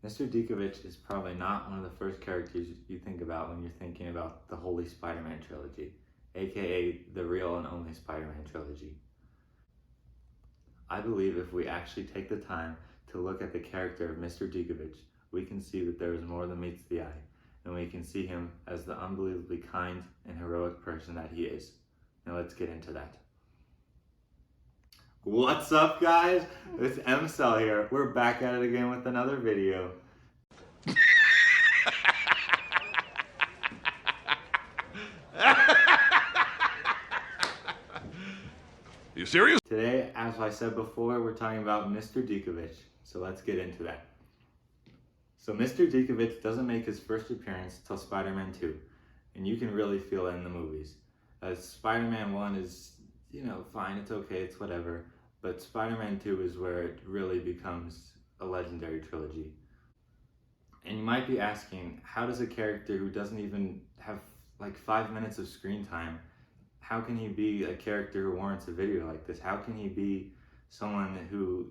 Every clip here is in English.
Mr. Ditkovitch is probably not one of the first characters you think about when you're thinking about the Holy Spider-Man trilogy, aka the real and only Spider-Man trilogy. I believe if we actually take the time to look at the character of Mr. Ditkovitch, we can see that there is more than meets the eye, and we can see him as the unbelievably kind and heroic person that he is. Now let's get into that. What's up, guys? It's M-Cell here. We're back at it again with another video. You serious? Today, as I said before, we're talking about Mr. Ditkovitch, so let's get into that. So Mr. Ditkovitch doesn't make his first appearance till Spider-Man 2, and you can really feel it in the movies. As Spider-Man 1 is, fine, it's okay, it's whatever, but Spider-Man 2 is where it really becomes a legendary trilogy. And you might be asking, how does a character who doesn't even have like 5 minutes of screen time, how can he be a character who warrants a video like this? How can he be someone who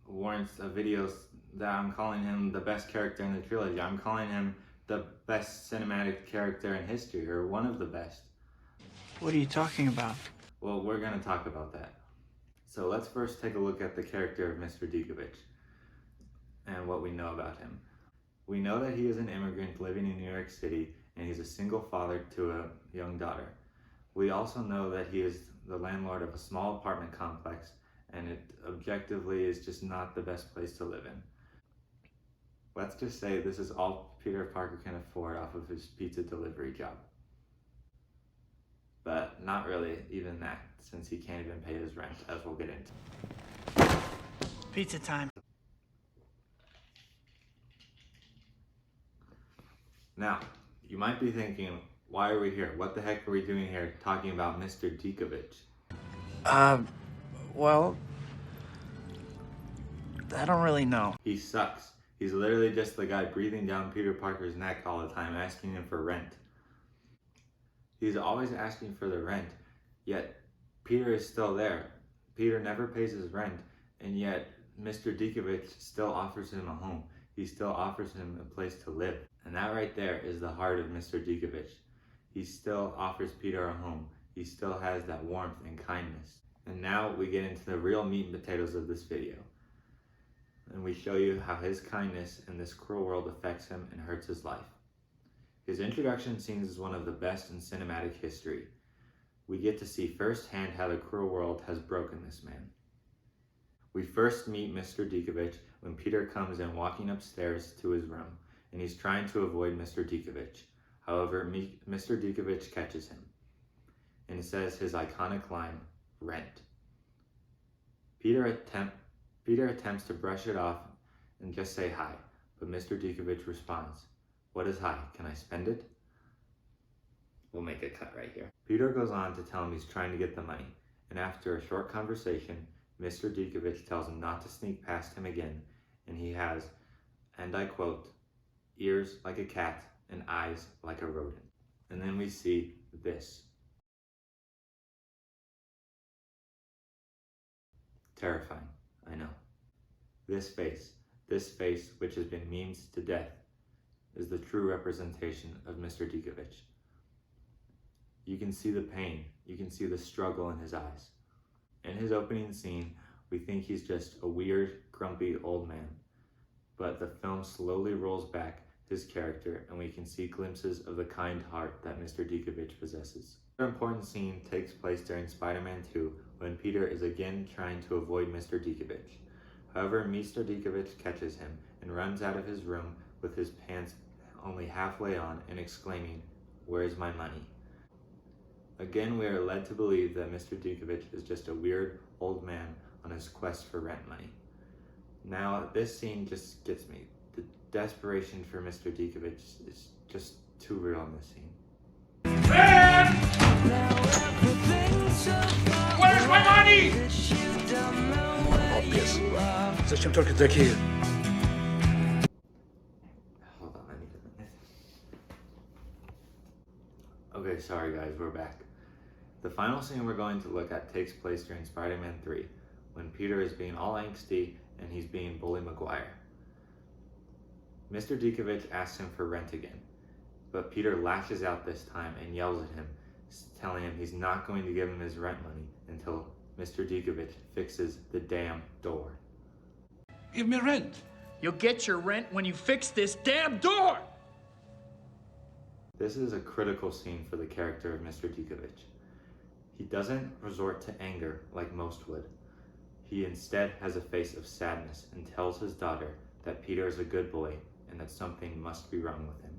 warrants a video that I'm calling him the best character in the trilogy? I'm calling him the best cinematic character in history, or one of the best. What are you talking about? Well, we're going to talk about that. So let's first take a look at the character of Mr. Ditkovitch and what we know about him. We know that he is an immigrant living in New York City, and he's a single father to a young daughter. We also know that he is the landlord of a small apartment complex, and it objectively is just not the best place to live in. Let's just say this is all Peter Parker can afford off of his pizza delivery job. But not really even that, since he can't even pay his rent, as we'll get into. Pizza time. Now, you might be thinking, why are we here? What the heck are we doing here talking about Mr. Ditkovitch? Well, I don't really know. He sucks. He's literally just the guy breathing down Peter Parker's neck all the time, asking him for rent. He's always asking for the rent, yet Peter is still there. Peter never pays his rent, and yet Mr. Ditkovitch still offers him a home. He still offers him a place to live. And that right there is the heart of Mr. Ditkovitch. He still offers Peter a home. He still has that warmth and kindness. And now we get into the real meat and potatoes of this video. And we show you how his kindness in this cruel world affects him and hurts his life. His introduction scene is one of the best in cinematic history. We get to see firsthand how the cruel world has broken this man. We first meet Mr. Ditkovitch when Peter comes in walking upstairs to his room, and he's trying to avoid Mr. Ditkovitch. However, Mr. Ditkovitch catches him and says his iconic line, "Rent." Peter attempts to brush it off and just say hi, but Mr. Ditkovitch responds, "What is hi? Can I spend it?" We'll make a cut right here. Peter goes on to tell him he's trying to get the money, and after a short conversation, Mr. Ditkovitch tells him not to sneak past him again, and he has, and I quote, "ears like a cat and eyes like a rodent." And then we see this. Terrifying, I know. This face which has been memed to death, is the true representation of Mr. Ditkovitch. You can see the pain, you can see the struggle in his eyes. In his opening scene, we think he's just a weird, grumpy old man, but the film slowly rolls back his character and we can see glimpses of the kind heart that Mr. Ditkovitch possesses. Another important scene takes place during Spider-Man 2 when Peter is again trying to avoid Mr. Ditkovitch. However, Mr. Ditkovitch catches him and runs out of his room with his pants only halfway on and exclaiming, "Where's my money?" Again, we are led to believe that Mr. Ditkovitch is just a weird old man on his quest for rent money. Now, this scene just gets me. The desperation for Mr. Ditkovitch is just too real in this scene. Where's my money? Obvious. Зачем только такие? Hold on, I need a minute. Okay, sorry guys, we're back. The final scene we're going to look at takes place during Spider-Man 3, when Peter is being all angsty and he's being Bully Maguire. Mr. Ditkovitch asks him for rent again, but Peter lashes out this time and yells at him, telling him he's not going to give him his rent money until Mr. Ditkovitch fixes the damn door. Give me rent. You'll get your rent when you fix this damn door! This is a critical scene for the character of Mr. Ditkovitch. He doesn't resort to anger like most would. He instead has a face of sadness and tells his daughter that Peter is a good boy and that something must be wrong with him.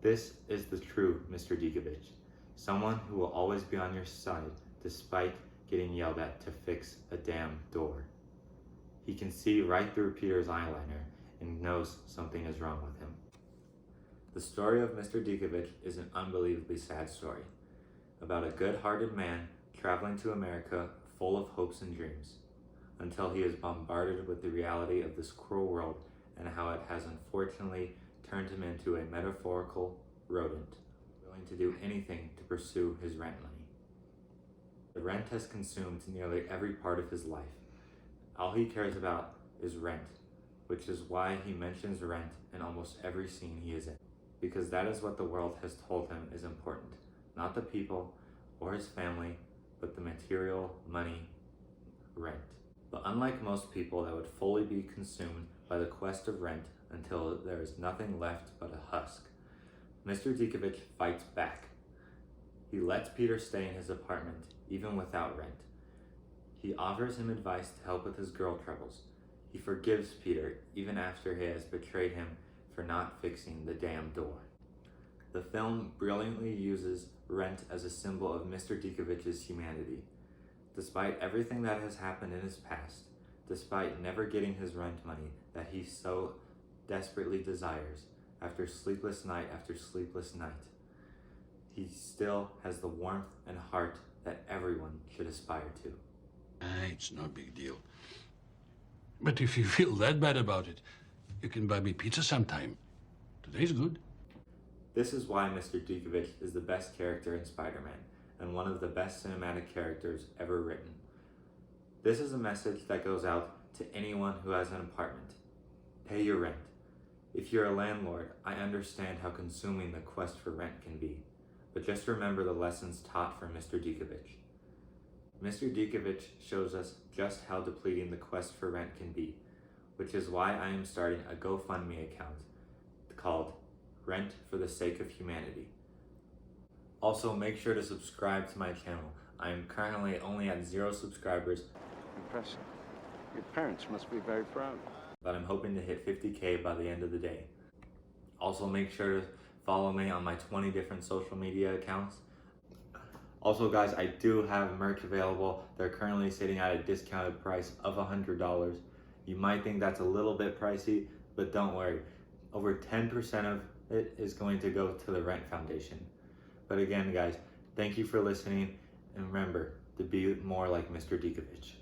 This is the true Mr. Ditkovitch, someone who will always be on your side despite getting yelled at to fix a damn door. He can see right through Peter's eyeliner and knows something is wrong with him. The story of Mr. Ditkovitch is an unbelievably sad story about a good-hearted man traveling to America full of hopes and dreams until he is bombarded with the reality of this cruel world and how it has unfortunately turned him into a metaphorical rodent, willing to do anything to pursue his rent money. The rent has consumed nearly every part of his life. All he cares about is rent, which is why he mentions rent in almost every scene he is in, because that is what the world has told him is important, not the people or his family, but the material, money, rent. But unlike most people that would fully be consumed by the quest of rent until there is nothing left but a husk, Mr. Ditkovitch fights back. He lets Peter stay in his apartment, even without rent. He offers him advice to help with his girl troubles. He forgives Peter, even after he has betrayed him for not fixing the damn door. The film brilliantly uses rent as a symbol of Mr. Ditkovitch's humanity. Despite everything that has happened in his past, despite never getting his rent money that he so desperately desires, after sleepless night after sleepless night, he still has the warmth and heart that everyone should aspire to. It's no big deal. But if you feel that bad about it, you can buy me pizza sometime. Today's good. This is why Mr. Ditkovitch is the best character in Spider-Man and one of the best cinematic characters ever written. This is a message that goes out to anyone who has an apartment. Pay your rent. If you're a landlord, I understand how consuming the quest for rent can be, but just remember the lessons taught from Mr. Ditkovitch. Mr. Ditkovitch shows us just how depleting the quest for rent can be, which is why I am starting a GoFundMe account called Rent for the Sake of Humanity. Also, make sure to subscribe to my channel. I am currently only at 0 subscribers. Impressive. Your parents must be very proud. But I'm hoping to hit 50K by the end of the day. Also, make sure to follow me on my 20 different social media accounts. Also guys, I do have merch available. They're currently sitting at a discounted price of $100. You might think that's a little bit pricey, but don't worry. Over 10% of it is going to go to the Rent Foundation. But again guys, thank you for listening, and remember to be more like Mr. Ditkovitch.